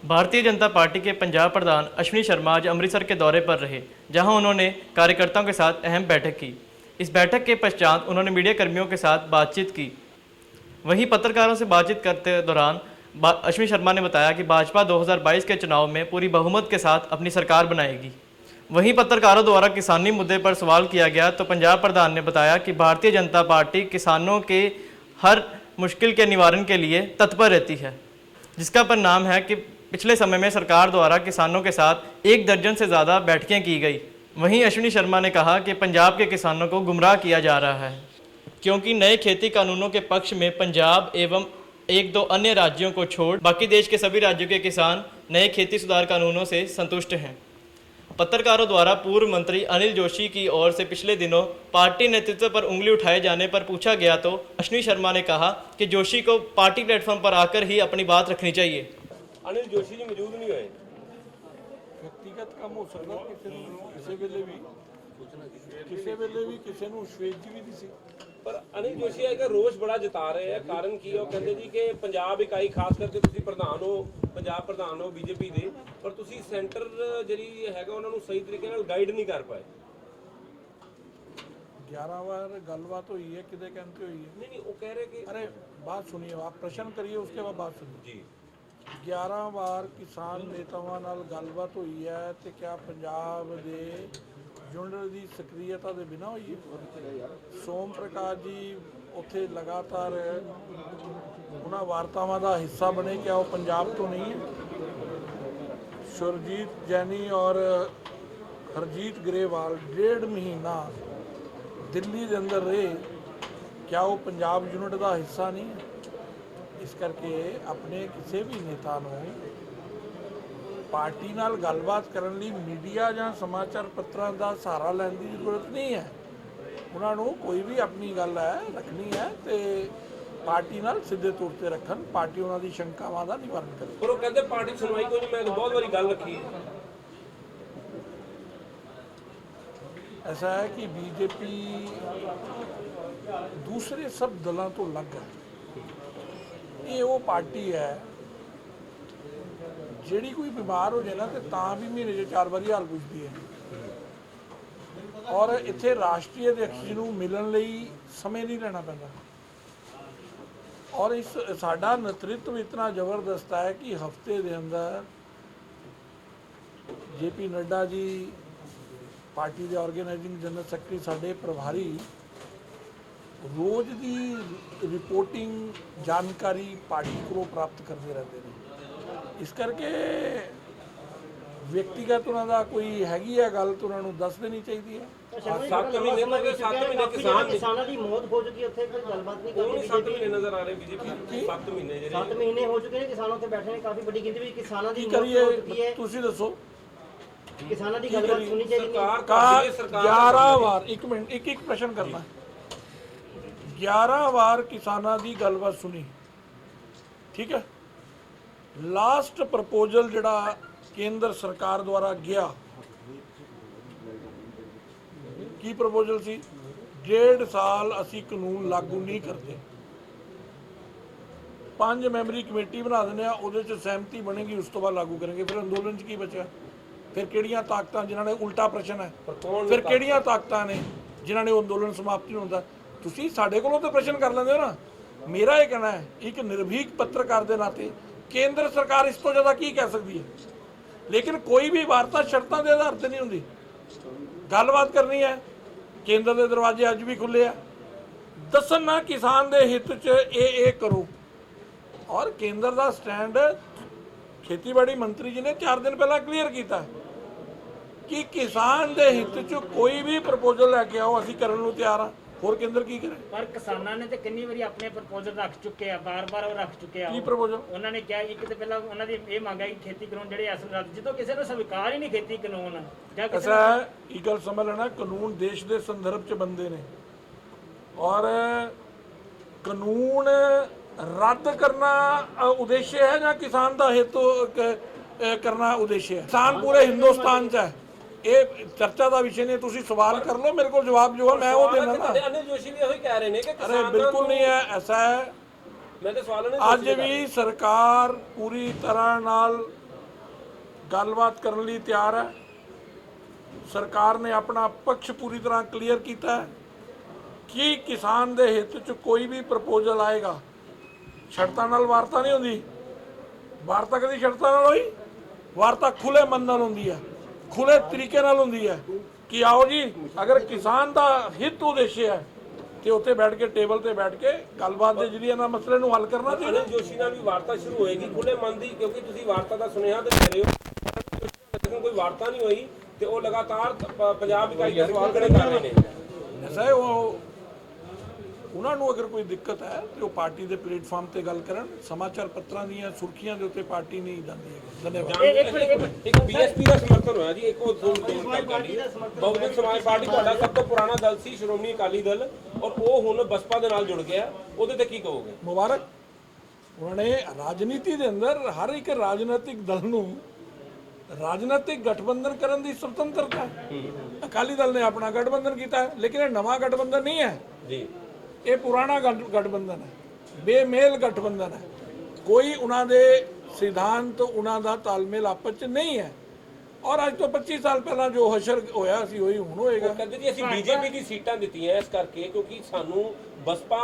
Bharatiya Janata party के पंजाब प्रधान अश्विनी शर्मा आज अमृतसर के दौरे पर रहे, जहां उन्होंने कार्यकर्ताओं के साथ अहम बैठक की। इस बैठक के पश्चात उन्होंने मीडिया कर्मियों के साथ बातचीत की। वहीं पत्रकारों से बातचीत करते दौरान अश्विनी शर्मा ने बताया कि भाजपा 2022 के चुनाव में पूरी बहुमत के साथ अपनी सरकार बनाएगी। वहीं पत्रकारों द्वारा किसानी मुद्दे पर सवाल किया गया तो पंजाब प्रधान ने बताया कि भारतीय जनता पार्टी किसानों के हर मुश्किल के निवारण के लिए तत्पर रहती है, जिसका परिणाम है कि पिछले समय में सरकार द्वारा किसानों के साथ 1 दर्जन से ज़्यादा बैठकें की गई। वहीं अश्विनी शर्मा ने कहा कि पंजाब के किसानों को गुमराह किया जा रहा है, क्योंकि नए खेती कानूनों के पक्ष में पंजाब एवं 1-2 अन्य राज्यों को छोड़ बाकी देश के सभी राज्यों के किसान नए खेती सुधार कानूनों से संतुष्ट हैं। पत्रकारों द्वारा पूर्व मंत्री अनिल जोशी की ओर से पिछले दिनों पार्टी नेतृत्व पर उंगली उठाए जाने पर पूछा गया तो अश्विनी शर्मा ने कहा कि जोशी को पार्टी प्लेटफॉर्म पर आकर ही अपनी बात रखनी चाहिए। अनिल जोशी जी मौजूद नहीं हुए। व्यक्तिगत काम हो सकता किसी वेले भी किसी ਨੂੰ ਸ਼ਵੇਤ ਵੀ ਨਹੀਂ ਸੀ। पर अनिल जोशी का रोष बड़ा जता रहे हैं, कारण की ਉਹ ਕਹਿੰਦੇ ਜੀ ਕਿ ਪੰਜਾਬ ਇਕਾਈ ਖਾਸ ਕਰਕੇ ਤੁਸੀਂ ਪ੍ਰਧਾਨ ਹੋ, ਪੰਜਾਬ ਪ੍ਰਧਾਨ ਹੋ ਬੀਜੇਪੀ ਦੇ, ਪਰ ਤੁਸੀਂ ਸੈਂਟਰ ਜਿਹੜੀ ਹੈਗਾ ਉਹਨਾਂ ਨੂੰ ਸਹੀ ਤਰੀਕੇ ਨਾਲ ਗਾਈਡ ਨਹੀਂ ਕਰ ਪਾਏ। 11 बार गलबात हुई है, किधर कहते हुई है? नहीं वो कह रहे कि अरे बात सुनिए, आप प्रश्न करिए उसके बाद बात सुनिए जी। 11 ਵਾਰ ਕਿਸਾਨ ਨੇਤਾਵਾਂ ਨਾਲ ਗੱਲਬਾਤ ਹੋਈ ਹੈ ਤੇ ਕਿਆ ਪੰਜਾਬ ਦੇ ਯੂਨਿਟ ਦੀ ਸਕਰੀਅਤਾ ਦੇ ਬਿਨਾਂ ਹੋਈ ਹੈ? ਸੋਮ ਪ੍ਰਕਾਸ਼ ਜੀ ਉੱਥੇ ਲਗਾਤਾਰ ਉਹਨਾਂ ਵਾਰਤਾਵਾਂ ਦਾ ਹਿੱਸਾ ਬਣੇ, ਕਿਆ ਉਹ ਪੰਜਾਬ ਤੋਂ ਨਹੀਂ ਹੈ? ਸੁਰਜੀਤ ਜੈਨੀ ਔਰ ਹਰਜੀਤ ਗਰੇਵਾਲ 1.5 ਮਹੀਨਾ ਦਿੱਲੀ ਦੇ ਅੰਦਰ ਰਹੇ, ਕਿਆ ਉਹ ਪੰਜਾਬ ਯੂਨਿਟ ਦਾ ਹਿੱਸਾ ਨਹੀਂ ਹੈ? ਇਸ ਕਰਕੇ ਆਪਣੇ ਕਿਸੇ ਵੀ ਨੇਤਾ ਨੂੰ ਪਾਰਟੀ ਨਾਲ ਗੱਲਬਾਤ ਕਰਨ ਲਈ ਮੀਡੀਆ ਜਾਂ ਸਮਾਚਾਰ ਪੱਤਰਾਂ ਦਾ ਸਹਾਰਾ ਲੈਣ ਦੀ ਜ਼ਰੂਰਤ ਨਹੀਂ ਹੈ। ਉਹਨਾਂ ਨੂੰ ਕੋਈ ਵੀ ਆਪਣੀ ਗੱਲ ਹੈ ਰੱਖਣੀ ਹੈ ਤੇ ਪਾਰਟੀ ਨਾਲ ਸਿੱਧੇ ਤੌਰ ਤੇ ਰੱਖਣ, ਪਾਰਟੀ ਉਹਨਾਂ ਦੀ ਸ਼ੰਕਾਵਾਂ ਦਾ ਨਿਵਾਰਨ ਕਰੇ। ਪਰ ਉਹ ਕਹਿੰਦੇ ਪਾਰਟੀ ਸੁਣਵਾਈ ਕੋਈ ਨਹੀਂ। ਮੈਂ ਤਾਂ ਬਹੁਤ ਵਾਰੀ ਗੱਲ ਰੱਖੀ ਹੈ। ऐसा है कि बीजेपी दूसरे सब दलों तो अलग है। ये वो पार्टी है ਜਿਹੜੀ कोई बीमार हो जाए ना तो भी महीने 'ਚ 4 ਵਾਰੀ हाल पुछती है। और इत्थे राष्ट्रीय अध्यक्ष जी ਨੂੰ मिलन ਲਈ समय नहीं लेना पैंदा। और इस साडा नेतृत्व इतना जबरदस्त है कि हफ्ते के अंदर JP नड्डा जी पार्टी के ऑर्गेनाइजिंग जनरल सैकटरी साडे प्रभारी रोज़ की रिपोर्टिंग जानकारी पार्टी को प्राप्त करते रहते हैं। इस करके व्यक्तिगत उन्होंने कोई हैगी है गल तो उन्होंने दस देनी चाहिए है। 7 ਮਹੀਨੇ ਹੋ ਗਏ, 7 ਮਹੀਨੇ किसानों की मौत हो चुकी है, उत्थे कोई गलबात नहीं कर रही। 7 ਮਹੀਨੇ ਨਜ਼ਰ ਆ ਰਹੇ बीजेपी 7 ਮਹੀਨੇ ਜਿਹੜੇ 7 महीने हो चुके हैं किसानों से बैठे हैं, काफी बड़ी गिनती में किसानों की मौत करिए हो चुकी है। तुसी दसो किसानों की गलबात सुनी चाहिए। सरकार का 11 बार एक मिनट एक प्रश्न करना है। 11 बार किसानों की गलबात सुनी, ठीक है। लास्ट प्रपोजल जिहड़ा केंद्र सरकार द्वारा गया की प्रपोजल सी 1.5 साल असी कानून लागू नहीं करते, 5 मैंबरी कमेटी बना देने, उहदे च सहमति बनेगी, उस तो बाद लागू करेंगे। फिर अंदोलन च की बचा? फिर किहड़ियां ताकतां जिन्हां ने उल्टा प्रश्न है, फिर किहड़ियां ताकतां ने जिन्हां ने अंदोलन समाप्त नहीं होंदा? तुसीं साडे कोलों तो प्रश्न कर लैंदे हो ना। मेरा ये कहना है एक निर्भीक पत्रकार के नाते केंद्र सरकार इस तो ज़्यादा की कह सकती है, लेकिन कोई भी वार्ता शर्तों के आधार पर नहीं होंगी। गलबात करनी है, केंद्र के दरवाजे अज भी खुले है, दसन ना किसान के हित च ये करो। और केंद्र का स्टैंड खेतीबाड़ी मंत्री जी ने 4 दिन पहला क्लीयर किया कि किसान के हित च कोई भी प्रपोजल लैके आओ, असीं करन नूं तैयार हाँ। होर केंद्र की करे? पर किसानों ने तो कितनी बारी अपने प्रपोजल रख चुके हैं, बार-बार वो रख चुके हैं। की प्रपोजल उन्होंने क्या एक तो पहला उन्होंने ये मांगा कि खेती कानून ਜਿਹੜੇ ਅਸਲ ਰਾਜ ਜਦੋਂ ਕਿਸੇ ਨੂੰ ਸਵੀਕਾਰ ਹੀ ਨਹੀਂ खेती कानून ਜਾਂ ਕਿਸੇ ऐसा है एक गल समझ लेना, कानून देश के संदर्भ च बनते हैं और कानून रद्द करना उद्देश्य है या किसान का हित करना उद्देश्य है? किसान पूरे हिंदुस्तान च है, ये चर्चा का विषय नहीं। तुसी सवाल कर लो, मेरे को जवाब जो है मैं वो देना ना। अनिल जोशी भी यही कह रहे हैं कि अरे बिल्कुल नहीं है, ऐसा है। मैं तो सवाल अज भी सरकार पूरी तरह नाल ਗੱਲਬਾਤ ਕਰਨ ਲਈ ਤਿਆਰ ਹੈ। ਸਰਕਾਰ ਨੇ ਆਪਣਾ ਪੱਖ ਪੂਰੀ ਤਰ੍ਹਾਂ ਕਲੀਅਰ ਕੀਤਾ ਹੈ ਕਿ ਕਿਸਾਨ ਦੇ ਹਿੱਤ 'ਚ ਕੋਈ ਵੀ ਪ੍ਰਪੋਜ਼ਲ ਆਏਗਾ, ਸ਼ਰਤਾਂ ਨਾਲ ਵਾਰਤਾ ਨਹੀਂ ਹੁੰਦੀ। ਵਾਰਤਾ ਕਦੀ ਸ਼ਰਤਾਂ ਨਾਲ ਹੋਈ? ਵਾਰਤਾ ਖੁੱਲੇ ਮਨ ਨਾਲ ਹੁੰਦੀ ਹੈ, ਖੁੱਲੇ ਤਰੀਕੇ ਨਾਲ ਹੁੰਦੀ ਹੈ ਕਿ ਆਓ ਜੀ, ਅਗਰ ਕਿਸਾਨ ਦਾ ਹਿੱਤ ਉਦੇਸ਼ ਹੈ ਤੇ ਉੱਥੇ ਬੈਠ ਕੇ, ਟੇਬਲ ਤੇ ਬੈਠ ਕੇ ਗੱਲਬਾਤ ਦੇ ਜਰੀਏ ਨਾਲ ਮਸਲੇ ਨੂੰ ਹੱਲ ਕਰਨਾ ਚਾਹੀਦਾ। ਅਨਿਲ ਜੋਸ਼ੀ ਨਾਲ ਵੀ ਵਾਰਤਾ ਸ਼ੁਰੂ ਹੋਏਗੀ ਖੁੱਲੇ ਮਨ ਦੀ, ਕਿਉਂਕਿ ਤੁਸੀਂ ਵਾਰਤਾ ਦਾ ਸੁਨੇਹਾ ਦੇ ਰਹੇ ਹੋ, ਲੇਕਿਨ ਕੋਈ ਵਾਰਤਾ ਨਹੀਂ ਹੋਈ ਤੇ ਉਹ ਲਗਾਤਾਰ ਪੰਜਾਬ ਇਕਾਈ ਦੇ ਸਵਾਲ ਖੜੇ ਕਰ ਰਹੇ ਨੇ। ਐਸਾ ਹੈ, ਉਹ ਉਹਨਾਂ ਨੂੰ ਅਗਰ ਕੋਈ ਦਿੱਕਤ ਹੈ ਤੇ ਉਹ ਪਾਰਟੀ ਦੇ ਪਲੇਟਫਾਰਮ ਤੇ ਗੱਲ ਕਰਨ। ਸਮਾਚਾਰ ਪੱਤਰਾਂ ਦੀਆਂ ਸੁਰਖੀਆਂ ਦੇ ਉੱਤੇ ਪਾਰਟੀ ਨਹੀਂ ਜਾਂਦੀ ਹੈ। ਧੰਨਵਾਦ। ਇੱਕ ਬੀਐਸਪੀ ਦਾ ਸਮਰਥਨ ਹੋਇਆ ਜੀ, ਇੱਕ ਉਹ ਬਹੁਜਨ ਸਮਾਜ ਪਾਰਟੀ ਤੁਹਾਡਾ ਸਭ ਤੋਂ ਪੁਰਾਣਾ ਦਲ ਸੀ, ਸ਼੍ਰੋਮਣੀ ਅਕਾਲੀ ਦਲ, ਔਰ ਉਹ ਹੁਣ ਬਸਪਾ ਦੇ ਨਾਲ ਜੁੜ ਗਿਆ, ਉਹਦੇ ਤੇ ਕੀ ਕਹੋਗੇ? ਮੁਬਾਰਕ। ਉਹਨਾਂ ਨੇ ਰਾਜਨੀਤੀ ਦੇ ਅੰਦਰ ਹਰ ਇੱਕ ਰਾਜਨੀਤਿਕ ਦਲ ਨੂੰ ਰਾਜਨੀਤਿਕ ਗਠਬੰਧਨ ਕਰਨ ਦੀ ਸੁਤੰਤਰਤਾ ਹੈ। ਅਕਾਲੀ ਦਲ ਨੇ ਆਪਣਾ ਗਠਬੰਧਨ ਕੀਤਾ ਹੈ, ਲੇਕਿਨ ਇਹ ਨਵਾਂ ਗਠਬੰਧਨ ਨਹੀਂ ਹੈ ਜੀ, ਇਹ ਪੁਰਾਣਾ ਗਠਬੰਧਨ ਹੈ, ਬੇਮੇਲ ਗਠਬੰਧਨ ਹੈ। ਕੋਈ ਉਹਨਾਂ ਦੇ ਸਿਧਾਂਤ, ਉਹਨਾਂ ਦਾ ਤਾਲਮੇਲ ਆਪਸ ਚ ਨਹੀਂ ਹੈ। ਔਰ ਅੱਜ ਤੋਂ 25 ਸਾਲ ਪਹਿਲਾਂ ਜੋ ਹਸ਼ਰ ਹੋਇਆ ਸੀ ਉਹੀ ਹੁਣ ਹੋਏਗਾ। ਕਹਿੰਦੇ ਜੀ ਅਸੀਂ ਬੀਜੇਪੀ ਦੀ ਸੀਟਾਂ ਦਿੱਤੀਆਂ ਇਸ ਕਰਕੇ ਕਿਉਂਕਿ ਸਾਨੂੰ ਬਸਪਾ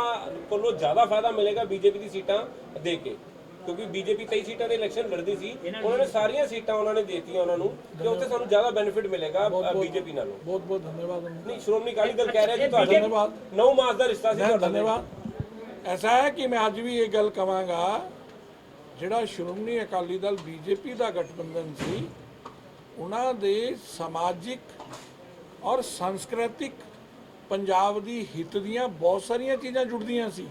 ਕੋਲੋਂ ਜ਼ਿਆਦਾ ਫਾਇਦਾ ਮਿਲੇਗਾ ਬੀਜੇਪੀ ਦੀ ਸੀਟਾਂ ਦੇ ਕੇ, ਕਿਉਂਕਿ ਬੀਜੇਪੀ 23 ਸੀਟਾਂ ਦੇ ਇਲੈਕਸ਼ਨ ਲੜਦੀ ਸੀ, ਉਹਨਾਂ ਨੇ ਸਾਰੀਆਂ ਸੀਟਾਂ ਉਹਨਾਂ ਨੇ ਦੇਤੀਆਂ ਉਹਨਾਂ ਨੂੰ, ਤੇ ਉੱਥੇ ਸਾਨੂੰ ਜ਼ਿਆਦਾ ਬੈਨੀਫਿਟ ਮਿਲੇਗਾ ਬੀਜੇਪੀ ਨਾਲੋਂ। ਬਹੁਤ ਬਹੁਤ ਧੰਨਵਾਦ। ਨਹੀਂ, ਸ਼੍ਰੋਮਣੀ ਅਕਾਲੀ ਦਲ ਕਹਿ ਰਿਹਾ ਜੀ ਤੁਹਾਡਾ ਧੰਨਵਾਦ। 9 ਮਾਸ ਦਾ ਰਿਸ਼ਤਾ ਸੀ ਤੁਹਾਡਾ। ਧੰਨਵਾਦ। ਐਸਾ ਹੈ ਕਿ ਮੈਂ ਅੱਜ ਵੀ ਇਹ ਗੱਲ ਕਹਾਂਗਾ, ਜਿਹੜਾ ਸ਼੍ਰੋਮਣੀ ਅਕਾਲੀ ਦਲ ਬੀਜੇਪੀ ਦਾ ਗਠਬੰਧਨ ਸੀ, ਉਹਨਾਂ ਦੇ ਸਮਾਜਿਕ ਔਰ ਸੰਸਕ੍ਰਿਤਿਕ ਪੰਜਾਬ ਦੀ ਹਿੱਤ ਦੀਆਂ ਬਹੁਤ ਸਾਰੀਆਂ ਚੀਜ਼ਾਂ ਜੁੜਦੀਆਂ ਸੀ,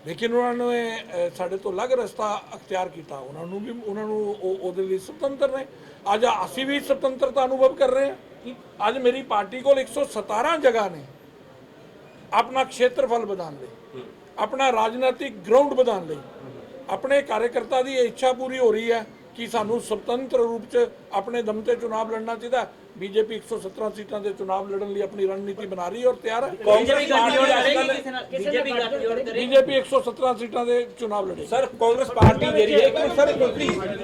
ਲੇਕਿਨ ਉਹਨਾਂ ਨੇ ਸਾਡੇ ਤੋਂ ਅਲੱਗ ਰਸਤਾ ਅਖਤਿਆਰ ਕੀਤਾ। ਉਹਨਾਂ ਨੂੰ ਉਹਦੇ ਲਈ ਸੁਤੰਤਰ ਨੇ। ਅੱਜ ਅਸੀਂ ਵੀ ਸੁਤੰਤਰਤਾ ਅਨੁਭਵ ਕਰ ਰਹੇ ਹਾਂ। ਅੱਜ ਮੇਰੀ ਪਾਰਟੀ ਕੋਲ 117 ਜਗ੍ਹਾ ਨੇ ਆਪਣਾ ਖੇਤਰਫਲ ਵਧਾਉਣ ਲਈ, ਆਪਣਾ ਰਾਜਨੀਤਿਕ ਗਰਾਊਂਡ ਵਧਾਉਣ ਲਈ। ਆਪਣੇ ਕਾਰਜਕਰਤਾ ਦੀ ਇੱਛਾ ਪੂਰੀ ਹੋ ਰਹੀ ਹੈ ਕਿ ਸਾਨੂੰ ਸੁਤੰਤਰ ਰੂਪ 'ਚ ਆਪਣੇ ਦਮ ਤੇ ਚੁਣਾਵ ਲੜਨਾ ਚਾਹੀਦਾ। ਬੀਜੇਪੀ 117 ਸੀਟਾਂ ਦੇ ਚੁਣਾਵ ਲੜਨ ਲਈ ਆਪਣੀ ਰਣਨੀਤੀ ਬਣਾ ਰਹੀ ਹੈ ਔਰ ਤਿਆਰ ਹੈ। ਬੀਜੇਪੀ 117 ਸੀਟਾਂ ਦੇ ਚੁਣਾਵ ਲੜੇ। ਸਰ ਕਾਂਗਰਸ ਪਾਰਟੀ ਜਿਹੜੀ ਹੈ ਕਿ ਸਰ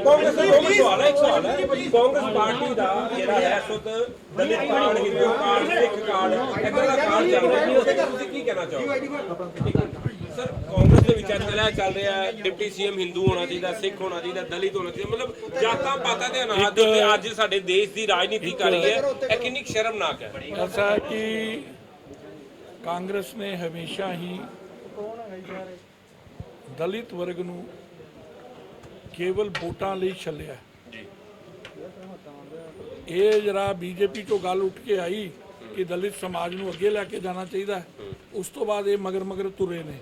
ਕਾਂਗਰਸ ਦਾ ਇੱਕ ਸਵਾਲ ਹੈ ਕਾਂਗਰਸ ਪਾਰਟੀ ਦਾ ਜਿਹੜਾ ਹੈ ਸੁਧ ਦਲਿਤ ਕਾਰਡ, ਹਿੰਦੂ ਕਾਰਡ, ਸਿੱਖ ਕਾਰਡ, ਇਦਾਂ ਦਾ ਕਾਰਡ ਚੱਲ ਰਿਹਾ ਹੈ, ਉਸ ਤੇ ਤੁਸੀਂ ਕੀ ਕਹਿਣਾ ਚਾਹੋਗੇ? ਸਰ ਕਾਂਗਰਸ ਦੇ ਵਿੱਚ ਚੱਲ ਰਿਹਾ ਹੈ ਡਿਪਟੀ ਸੀਐਮ ਹਿੰਦੂ ਹੋਣਾ ਚਾਹੀਦਾ, ਸਿੱਖ ਹੋਣਾ ਚਾਹੀਦਾ, ਦਲਿਤ ਹੋਣਾ ਚਾਹੀਦਾ, ਮਤਲਬ ਜਾਤਾਂ ਪਾਤਾਂ ਦੇ ਅਨਾਜ ਦੇ ਉੱਤੇ ਅੱਜ ਸਾਡੇ ਦੇਸ਼ ਦੀ ਰਾਜਨੀਤੀ ਕਰ ਰਹੀ ਹੈ। ਇਹ ਕਿੰਨੀ ਸ਼ਰਮਨਾਕ ਹੈ। ਐਸਾ ਹੈ ਕਿ ਕਾਂਗਰਸ ਨੇ ਹਮੇਸ਼ਾ ਹੀ ਦਲਿਤ ਵਰਗ ਨੂੰ ਕੇਵਲ ਵੋਟਾਂ ਲਈ ਛੱਲਿਆ। ਇਹ ਜਰਾ ਬੀਜੇਪੀ ਤੋਂ ਗੱਲ ਉੱਠ ਕੇ ਆਈ ਕਿ ਦਲਿਤ ਸਮਾਜ ਨੂੰ ਅੱਗੇ ਲੈ ਕੇ ਜਾਣਾ ਚਾਹੀਦਾ, ਉਸ ਤੋਂ ਬਾਅਦ ਇਹ ਮਗਰ ਤੁਰੇ ਨੇ।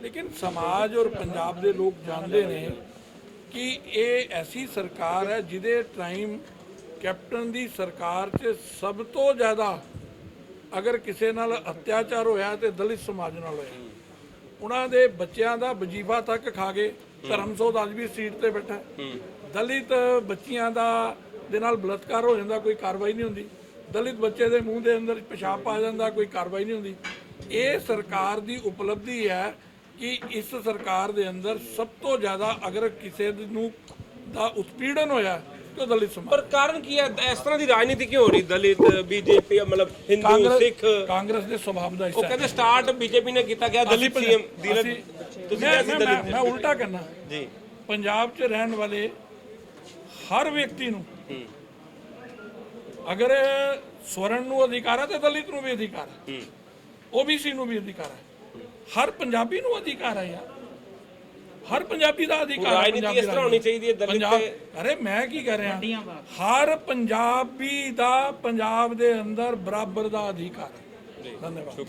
ਲੇਕਿਨ ਸਮਾਜ ਔਰ ਪੰਜਾਬ ਦੇ ਲੋਕ ਜਾਣਦੇ ਨੇ ਕਿ ਇਹ ਐਸੀ ਸਰਕਾਰ ਹੈ ਜਿਹਦੇ ਟਾਈਮ ਕੈਪਟਨ ਦੀ ਸਰਕਾਰ 'ਚ ਸਭ ਤੋਂ ਜ਼ਿਆਦਾ ਅਗਰ ਕਿਸੇ ਨਾਲ ਅਤਿਆਚਾਰ ਹੋਇਆ ਤੇ ਦਲਿਤ ਸਮਾਜ ਨਾਲ ਹੋਇਆ। ਉਹਨਾਂ ਦੇ ਬੱਚਿਆਂ ਦਾ ਵਜੀਫਾ ਤੱਕ ਖਾ ਗਏ। ਧਰਮਸੋਧ ਅੱਜ ਵੀ ਸੀਟ ਤੇ ਬੈਠਾ। ਦਲਿਤ ਬੱਚਿਆਂ ਦੇ ਨਾਲ ਬਲਾਤਕਾਰ ਹੋ ਜਾਂਦਾ, ਕੋਈ ਕਾਰਵਾਈ ਨਹੀਂ ਹੁੰਦੀ। ਦਲਿਤ ਬੱਚੇ ਦੇ ਮੂੰਹ ਦੇ ਅੰਦਰ ਪਿਸ਼ਾਬ ਪਾ ਜਾਂਦਾ, ਕੋਈ ਕਾਰਵਾਈ ਨਹੀਂ ਹੁੰਦੀ। ਇਹ ਸਰਕਾਰ ਦੀ ਉਪਲਬਧੀ ਹੈ ਕਿ ਇਸ ਸਰਕਾਰ ਦੇ ਅੰਦਰ ਸਭ ਤੋਂ ਜ਼ਿਆਦਾ ਅਗਰ ਕਿਸੇ ਨੂੰ ਦਾ ਉਤਪੀੜਨ ਹੋਇਆ ਤੇ ਦਲਿਤ ਸਮਾਜ। ਪਰ ਕਾਰਨ ਕੀ ਹੈ ਇਸ ਤਰ੍ਹਾਂ ਦੀ ਰਾਜਨੀਤੀ ਕਿਉਂ ਹੋ ਰਹੀ? ਦਲਿਤ ਬੀਜੇਪੀ ਮਤਲਬ ਹਿੰਦੂ ਸਿੱਖ ਕਾਂਗਰਸ ਦੇ ਸੁਭਾਅ ਦਾ ਉਹ ਕਹਿੰਦੇ ਸਟਾਰਟ ਬੀਜੇਪੀ ਨੇ ਕੀਤਾ ਗਿਆ ਦਲਿਤ ਸੀਐਮ ਮੈਂ ਉਲਟਾ ਕਰਨਾ ਜੀ। ਪੰਜਾਬ 'ਚ ਰਹਿਣ ਵਾਲੇ ਹਰ ਵਿਅਕਤੀ ਨੂੰ ਅਗਰ ਸਵਰਨ ਨੂੰ ਅਧਿਕਾਰ ਹੈ ਤੇ ਦਲਿਤ ਨੂੰ ਵੀ ਅਧਿਕਾਰ ਹੈ, ਓਬੀਸੀ ਨੂੰ ਵੀ ਅਧਿਕਾਰ ਹੈ, ਹਰ ਪੰਜਾਬੀ ਨੂੰ ਅਧਿਕਾਰ ਹੈ ਯਾਰ। ਹਰ ਪੰਜਾਬੀ ਦਾ ਅਧਿਕਾਰ ਹੈ। ਰਾਜਨੀਤੀ ਇਸ ਤਰ੍ਹਾਂ ਹੋਣੀ ਚਾਹੀਦੀ ਹੈ ਦਲਿਤ ਤੇ। ਅਰੇ ਮੈਂ ਕੀ ਕਰ ਰਿਹਾ, ਹਰ ਪੰਜਾਬੀ ਦਾ ਪੰਜਾਬ ਦੇ ਅੰਦਰ ਬਰਾਬਰ ਦਾ ਅਧਿਕਾਰ ਹੈ। ਧੰਨਵਾਦ।